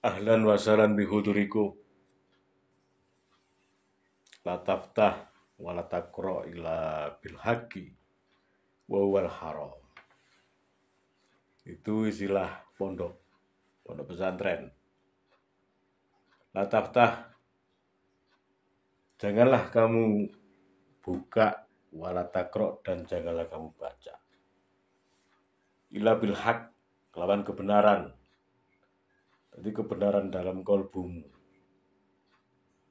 Ahlan wa sahlan bihudurikum. La taftah wa la taqra ila bil haqqi wa huwal haram. Itu istilah pondok, pondok pesantren. La taftah, janganlah kamu buka wala taqra dan janganlah kamu baca. Ila bil haq, lawan kebenaran. Jadi kebenaran dalam kolbumu.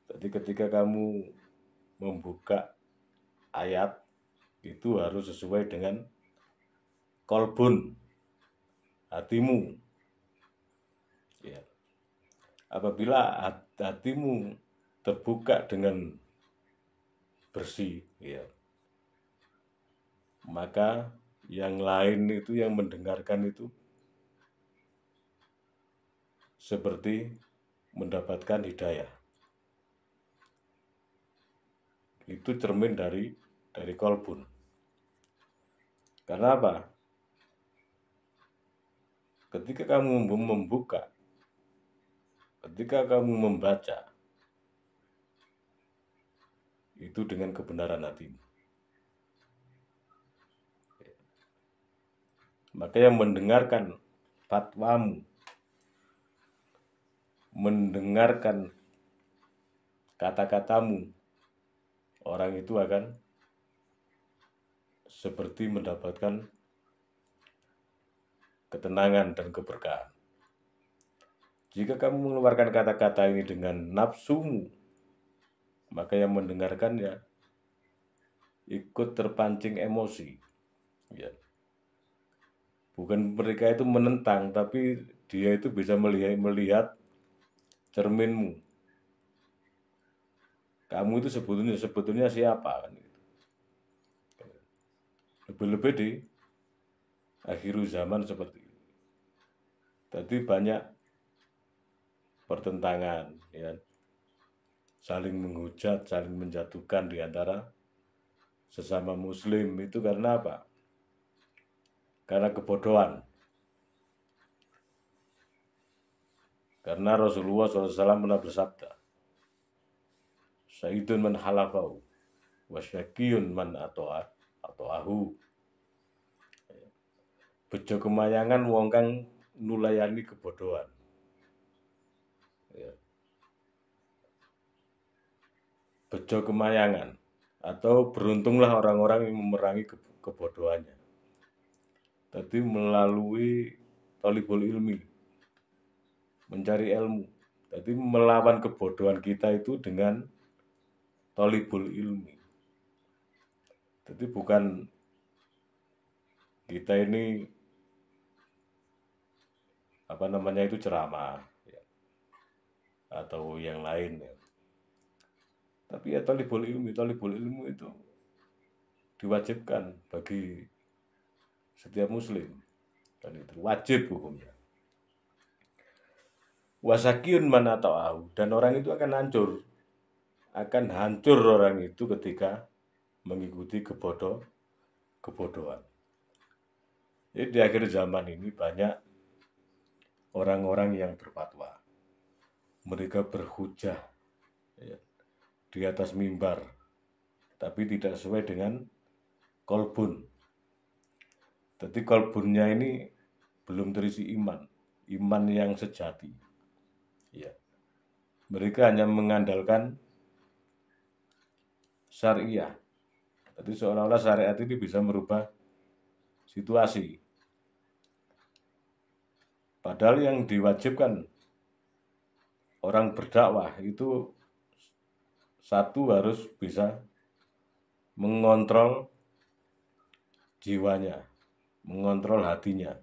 Jadi ketika kamu membuka ayat itu harus sesuai dengan kolbun, hatimu. Ya. Apabila hatimu terbuka dengan bersih, ya, maka yang lain itu yang mendengarkan itu seperti mendapatkan hidayah. Itu cermin dari kolbun. Karena apa? Ketika kamu membuka, ketika kamu membaca, itu dengan kebenaran hatimu. Maka yang mendengarkan fatwamu, mendengarkan kata-katamu, orang itu akan seperti mendapatkan ketenangan dan keberkahan. Jika kamu mengeluarkan kata-kata ini dengan nafsumu, maka yang mendengarkannya ikut terpancing emosi. Ya. Bukan mereka itu menentang, tapi dia itu bisa melihat cerminmu. Kamu itu sebetulnya siapa? Kan? Lebih-lebih di akhir zaman seperti ini. Jadi banyak pertentangan, ya, saling menghujat, saling menjatuhkan di antara sesama muslim. Itu karena apa? Karena kebodohan. Karena Rasulullah SAW pernah bersabda, Sayyidun man halafau, wasyakiyun man ato'ahu. Bejo kemayangan wong kang nulayani kebodohan. Ya. Bejo kemayangan, atau beruntunglah orang-orang yang memerangi kebodohannya. Jadi melalui talibul ilmi, mencari ilmu. Jadi melawan kebodohan kita itu dengan talibul ilmi. Jadi bukan kita ini itu ceramah, ya, atau yang lain, ya. Tapi ya talibul ilmu itu diwajibkan bagi setiap muslim, dan itu wajib hukumnya. Wasakiyun man ata'ahu, dan orang itu akan hancur orang itu ketika mengikuti kebodohan. Jadi di akhir zaman ini banyak orang-orang yang berfatwa. Mereka berhujah, ya, di atas mimbar, tapi tidak sesuai dengan kolbun. Jadi kolbunnya ini belum terisi iman yang sejati. Ya. Mereka hanya mengandalkan syariah. Jadi seolah-olah syariat ini bisa merubah situasi. Padahal yang diwajibkan orang berdakwah itu satu, harus bisa mengontrol jiwanya, mengontrol hatinya,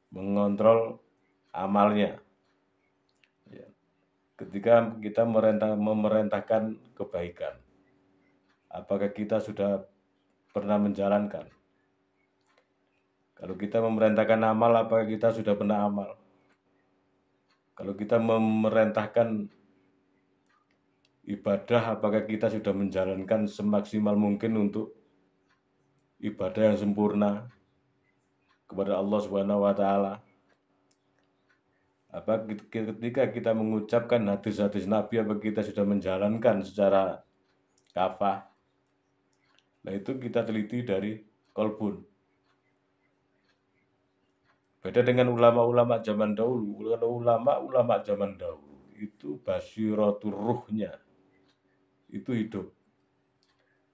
mengontrol amalnya. Ya. Ketika kita memerintahkan kebaikan, apakah kita sudah pernah menjalankan? Kalau kita memerintahkan amal, apakah kita sudah pernah amal? Kalau kita memerintahkan ibadah, apakah kita sudah menjalankan semaksimal mungkin untuk ibadah yang sempurna kepada Allah Subhanahu wa taala? ketika kita mengucapkan hadis-hadis Nabi, apa kita sudah menjalankan secara kafah, nah itu kita teliti dari kolbun. Beda dengan ulama-ulama zaman dahulu. Ulama-ulama zaman dahulu itu basyiratur ruhnya itu hidup.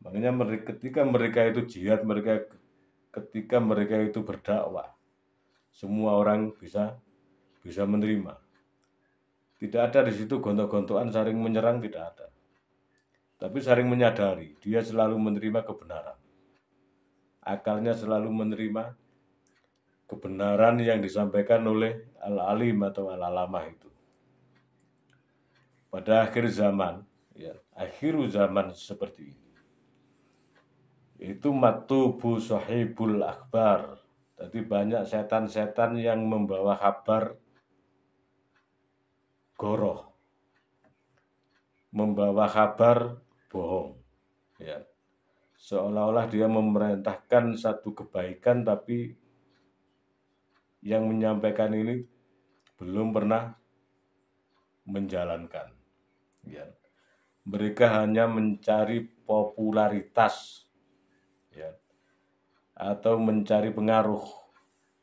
Makanya ketika mereka itu jihad, ketika mereka itu berdakwah, semua orang bisa menerima. Tidak ada di situ gontok-gontokan saling menyerang, tidak ada. Tapi saling menyadari, dia selalu menerima kebenaran. Akalnya selalu menerima kebenaran yang disampaikan oleh al-alim atau al-alamah itu. Pada akhir zaman, ya, akhir zaman seperti ini, itu matubu sahibul akbar. Jadi banyak setan-setan yang membawa kabar goroh, membawa kabar bohong, ya. Seolah-olah dia memerintahkan satu kebaikan, tapi yang menyampaikan ini belum pernah menjalankan, ya. Mereka hanya mencari popularitas, ya, atau mencari pengaruh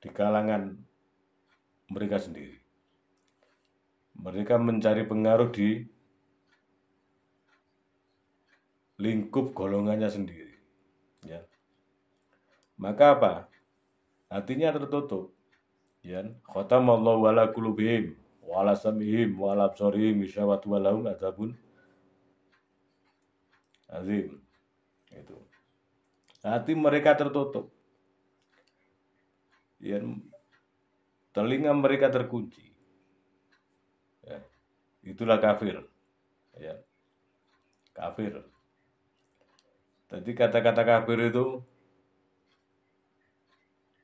di kalangan mereka sendiri. Mereka mencari pengaruh di lingkup golongannya sendiri, ya. Maka apa? Hatinya tertutup, ya. Khatamallahu ala qulubihim wa ala sam'ihim wa ala absarihim ghishawatun wa lahum adzabun azim. Itu. Hati mereka tertutup, ya. Telinga mereka terkunci, ya. Itulah kafir, ya. Kafir. Jadi kata-kata kafir itu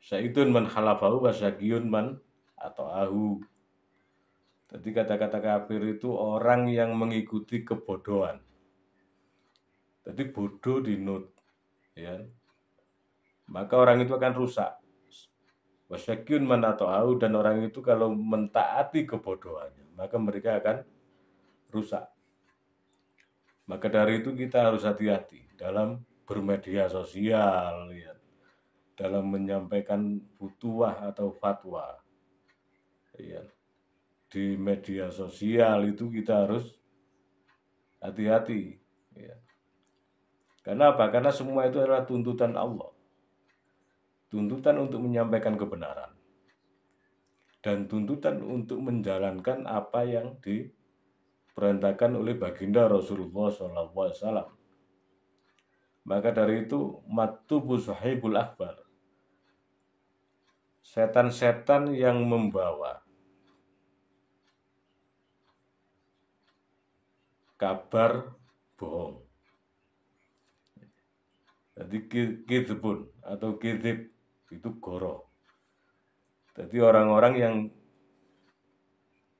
syaitun man halafahu wa syaqiyun man atau ahu. Jadi kata-kata kafir itu orang yang mengikuti kebodohan. Jadi bodoh dinut, ya. Maka orang itu akan rusak. Wasyakyun man atau ahu, dan orang itu kalau mentaati kebodohannya, maka mereka akan rusak. Maka dari itu kita harus hati-hati dalam bermedia sosial, ya. Dalam menyampaikan futuwah atau fatwa, ya. Di media sosial itu kita harus hati-hati, ya. Karena apa? Karena semua itu adalah tuntutan Allah. Tuntutan untuk menyampaikan kebenaran. Dan tuntutan untuk menjalankan apa yang diperintahkan oleh baginda Rasulullah SAW. Maka dari itu, matubu sahibul akbar. Setan-setan yang membawa kabar bohong. Jadi kidzbun atau kidzib itu goroh. Jadi orang-orang yang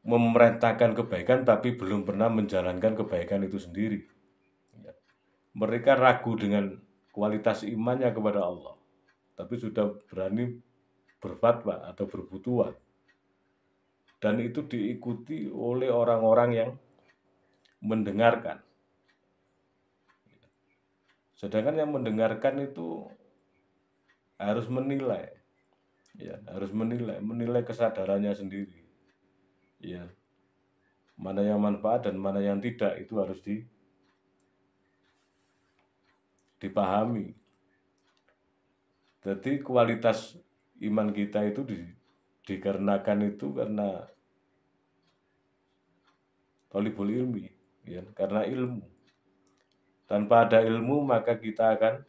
memerintahkan kebaikan tapi belum pernah menjalankan kebaikan itu sendiri. Mereka ragu dengan kualitas imannya kepada Allah, tapi sudah berani berfatwa atau berfutuwah. Dan itu diikuti oleh orang-orang yang mendengarkan. Sedangkan yang mendengarkan itu harus menilai, ya, harus menilai kesadarannya sendiri, ya. Mana yang manfaat dan mana yang tidak itu harus dipahami. Jadi kualitas iman kita itu dikarenakan itu karena thalibul ilmi, ya, karena ilmu. Tanpa ada ilmu maka kita akan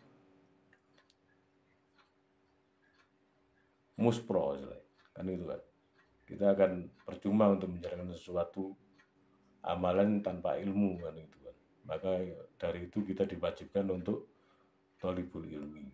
muspro, kan itu kan. Kita akan percuma untuk menjalankan sesuatu amalan tanpa ilmu, kan itu kan. Maka dari itu kita diwajibkan untuk thalibul ilmi.